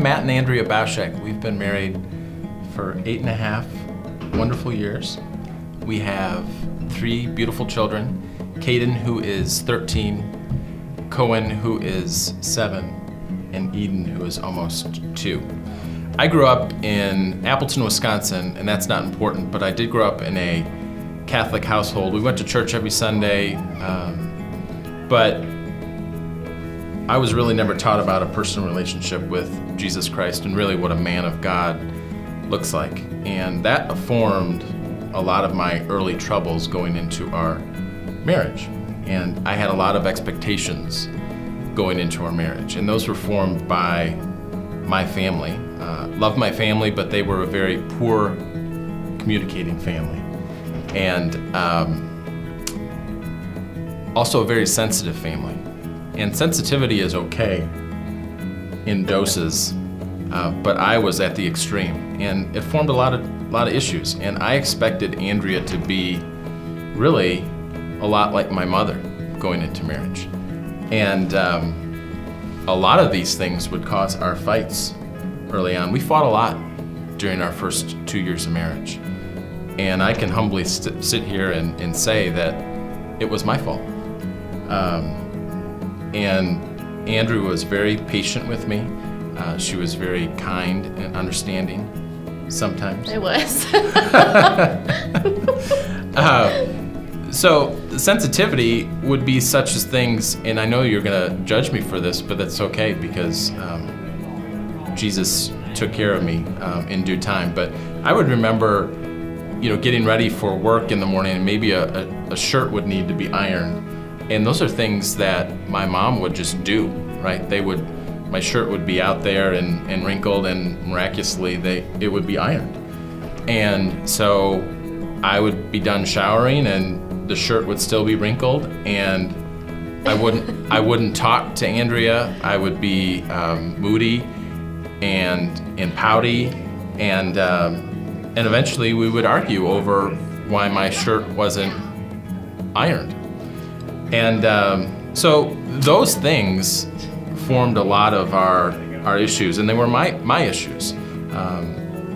I'm Matt and Andrea Bauschek. We've been married for 8.5 wonderful years. We have 3 beautiful children, Caden, who is 13, Cohen, who is 7, and Eden, who is almost 2. I grew up in Appleton, Wisconsin, and that's not important, but I did grow up in a Catholic household. We went to church every Sunday, but I was really never taught about a personal relationship with Jesus Christ and really what a man of God looks like. And that formed a lot of my early troubles going into our marriage. And I had a lot of expectations going into our marriage. And those were formed by my family. Loved my family, but they were a very poor communicating family. And also a very sensitive family. And sensitivity is okay in doses, but I was at the extreme, and it formed a lot of issues. And I expected Andrea to be really a lot like my mother going into marriage, and a lot of these things would cause our fights early on. We fought a lot during our first 2 years of marriage, and I can humbly sit here and say that it was my fault. And Andrew was very patient with me. She was very kind and understanding sometimes. I was. So sensitivity would be such as things, and I know you're gonna judge me for this, but that's okay because Jesus took care of me in due time. But I would remember, getting ready for work in the morning, and maybe a shirt would need to be ironed. And those are things that my mom would just do, right? My shirt would be out there and wrinkled, and miraculously it would be ironed. And so I would be done showering and the shirt would still be wrinkled, and I wouldn't talk to Andrea. I would be moody and pouty, and eventually we would argue over why my shirt wasn't ironed. And so those things formed a lot of our issues, and they were my issues,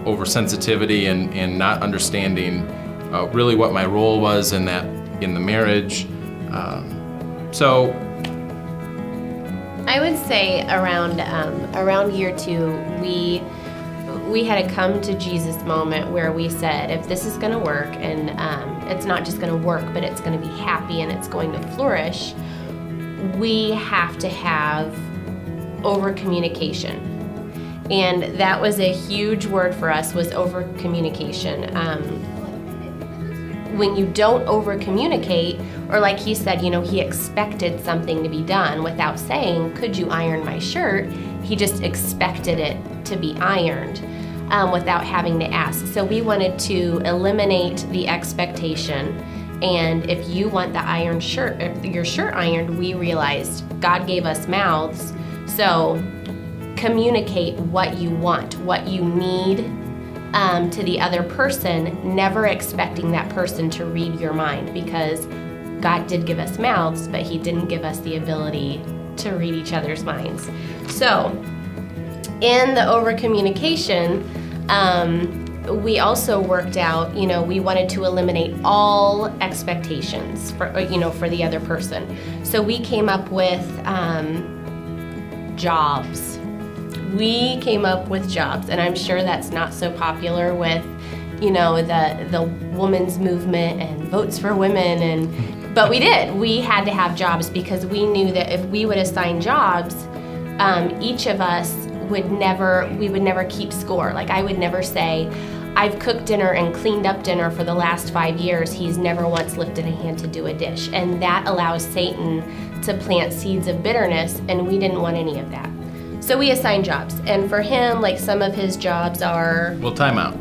over sensitivity and not understanding really what my role was in the marriage. So I would say around year 2, we had a come to Jesus moment where we said, if this is going to work, and it's not just going to work, but it's going to be happy and it's going to flourish, we have to have over communication. And that was a huge word for us, was over communication. When you don't over communicate, or like he said, he expected something to be done without saying, could you iron my shirt? He just expected it to be ironed without having to ask. So we wanted to eliminate the expectation. And if you want your shirt ironed, we realized God gave us mouths. So communicate what you want, what you need to the other person, never expecting that person to read your mind, because God did give us mouths, but he didn't give us the ability to read each other's minds. So in the over communication, we also worked out, we wanted to eliminate all expectations for the other person. So we came up with jobs. We came up with jobs, and I'm sure that's not so popular with, the women's movement and votes for women, but we did. We had to have jobs because we knew that if we would assign jobs, each of us would never keep score. Like, I would never say, I've cooked dinner and cleaned up dinner for the last 5 years. He's never once lifted a hand to do a dish. And that allows Satan to plant seeds of bitterness, and we didn't want any of that. So we assigned jobs. And for him, like, some of his jobs are... Well, time out.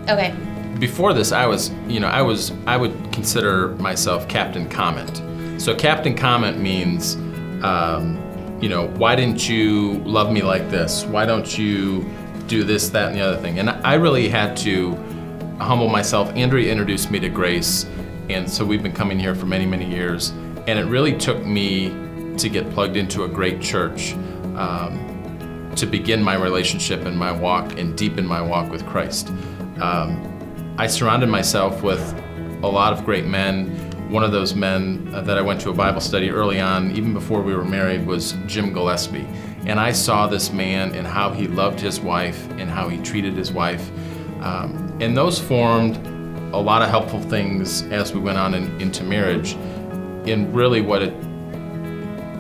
Okay. Before this, I would consider myself Captain Comment. So Captain Comment means, why didn't you love me like this? Why don't you do this, that, and the other thing? And I really had to humble myself. Andrea introduced me to Grace, and so we've been coming here for many, many years. And it really took me to get plugged into a great church to begin my relationship and my walk and deepen my walk with Christ. I surrounded myself with a lot of great men. One of those men that I went to a Bible study early on, even before we were married, was Jim Gillespie. And I saw this man and how he loved his wife and how he treated his wife. And those formed a lot of helpful things as we went on into marriage, and really what it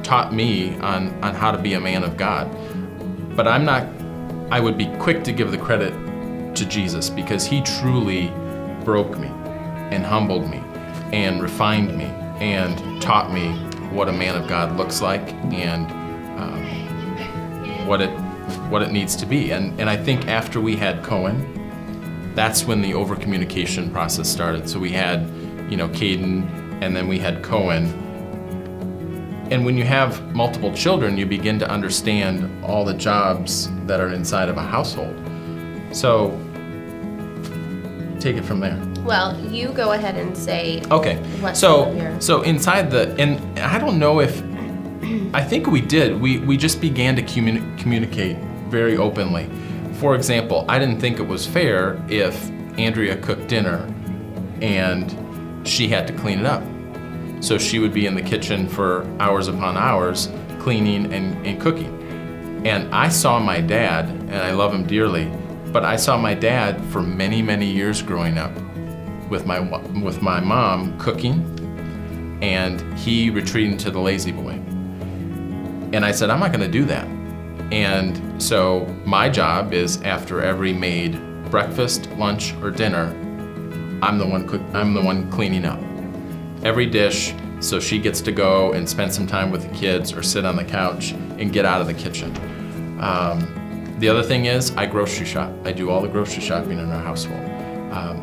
taught me on how to be a man of God. But I would be quick to give the credit to Jesus, because he truly broke me and humbled me and refined me and taught me what a man of God looks like and what it needs to be. And I think after we had Cohen, that's when the over-communication process started. So we had, Caden, and then we had Cohen. And when you have multiple children, you begin to understand all the jobs that are inside of a household. So take it from there. Well, you go ahead and say. Okay. What's So inside and I don't know if, I think we did. We just began to communicate very openly. For example, I didn't think it was fair if Andrea cooked dinner and she had to clean it up. So she would be in the kitchen for hours upon hours, cleaning and cooking. And I saw my dad, and I love him dearly, but I saw my dad for many, many years growing up with my mom cooking, and he retreated to the lazy boy. And I said, I'm not gonna do that. And so my job is, after every made breakfast, lunch, or dinner, I'm the one cleaning up every dish, so she gets to go and spend some time with the kids or sit on the couch and get out of the kitchen. The other thing is, I grocery shop. I do all the grocery shopping in our household.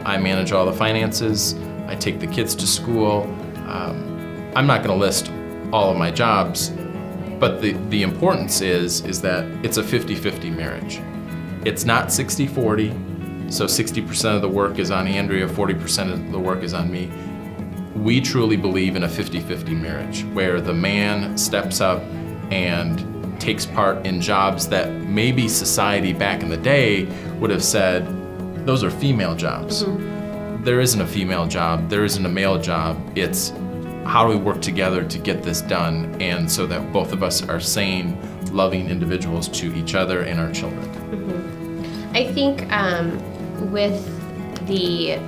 I manage all the finances. I take the kids to school. I'm not gonna list all of my jobs, but the importance is that it's a 50-50 marriage. It's not 60-40, so 60% of the work is on Andrea, 40% of the work is on me. We truly believe in a 50-50 marriage, where the man steps up and takes part in jobs that maybe society back in the day would have said, those are female jobs. Mm-hmm. There isn't a female job, there isn't a male job. It's how do we work together to get this done, and so that both of us are sane, loving individuals to each other and our children. Mm-hmm. I think with the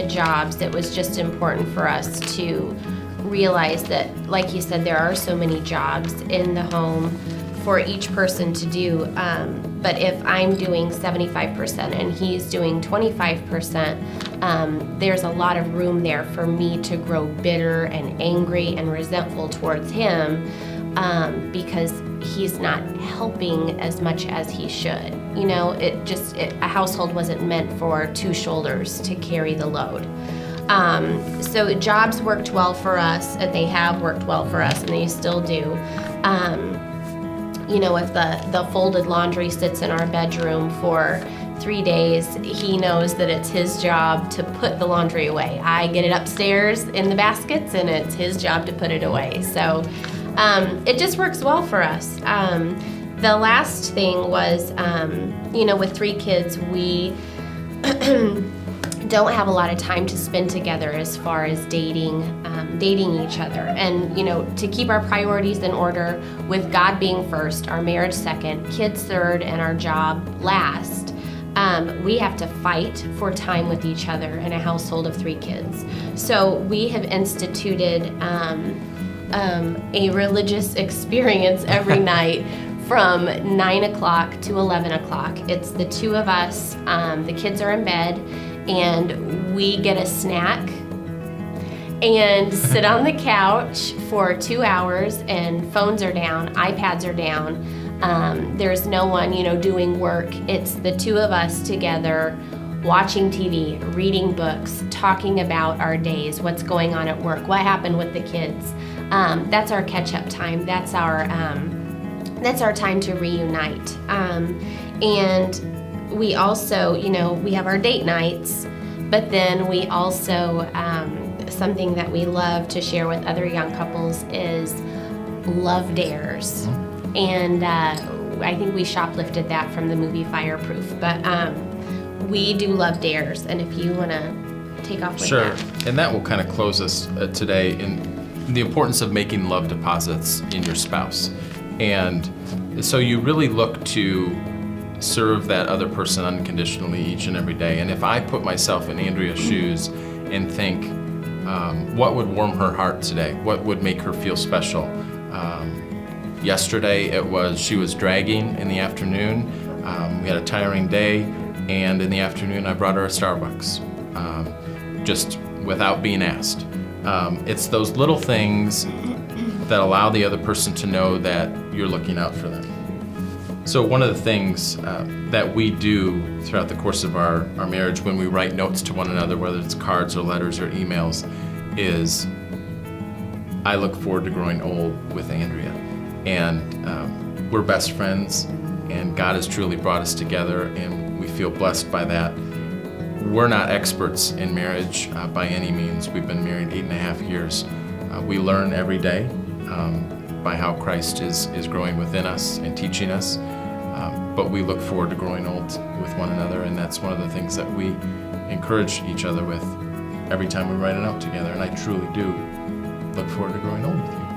jobs, it was just important for us to realize that, like you said, there are so many jobs in the home for each person to do. But if I'm doing 75% and he's doing 25%, there's a lot of room there for me to grow bitter and angry and resentful towards him, because he's not helping as much as he should. A household wasn't meant for two shoulders to carry the load. So jobs worked well for us, and they have worked well for us, and they still do. If the folded laundry sits in our bedroom for 3 days, he knows that it's his job to put the laundry away. I get it upstairs in the baskets, and it's his job to put it away. So it just works well for us. The last thing was, with 3 kids, we don't have a lot of time to spend together as far as dating each other. And, to keep our priorities in order, with God being first, our marriage second, kids third, and our job last, we have to fight for time with each other in a household of 3 kids. So we have instituted a religious experience every night from 9 o'clock to 11 o'clock. It's the 2 of us, the kids are in bed, and we get a snack and sit on the couch for 2 hours, and phones are down, iPads are down. There's no one, doing work. It's the 2 of us together, watching TV, reading books, talking about our days, what's going on at work, what happened with the kids. That's our catch-up time. That's our time to reunite. And we also, we have our date nights, but then we also, something that we love to share with other young couples is love dares. And I think we shoplifted that from the movie Fireproof. But we do love dares, and if you want to take off with Sure. that. And that will kind of close us today in the importance of making love deposits in your spouse. And so you really look to serve that other person unconditionally each and every day. And if I put myself in Andrea's shoes and think, what would warm her heart today? What would make her feel special? Yesterday she was dragging in the afternoon. We had a tiring day, and in the afternoon I brought her a Starbucks, just without being asked. It's those little things that allow the other person to know that you're looking out for them. So one of the things that we do throughout the course of our marriage when we write notes to one another, whether it's cards or letters or emails, is I look forward to growing old with Andrea. And we're best friends, and God has truly brought us together, and we feel blessed by that. We're not experts in marriage by any means. We've been married 8.5 years. We learn every day by how Christ is growing within us and teaching us. But we look forward to growing old with one another, and that's one of the things that we encourage each other with every time we write it out together. And I truly do look forward to growing old with you.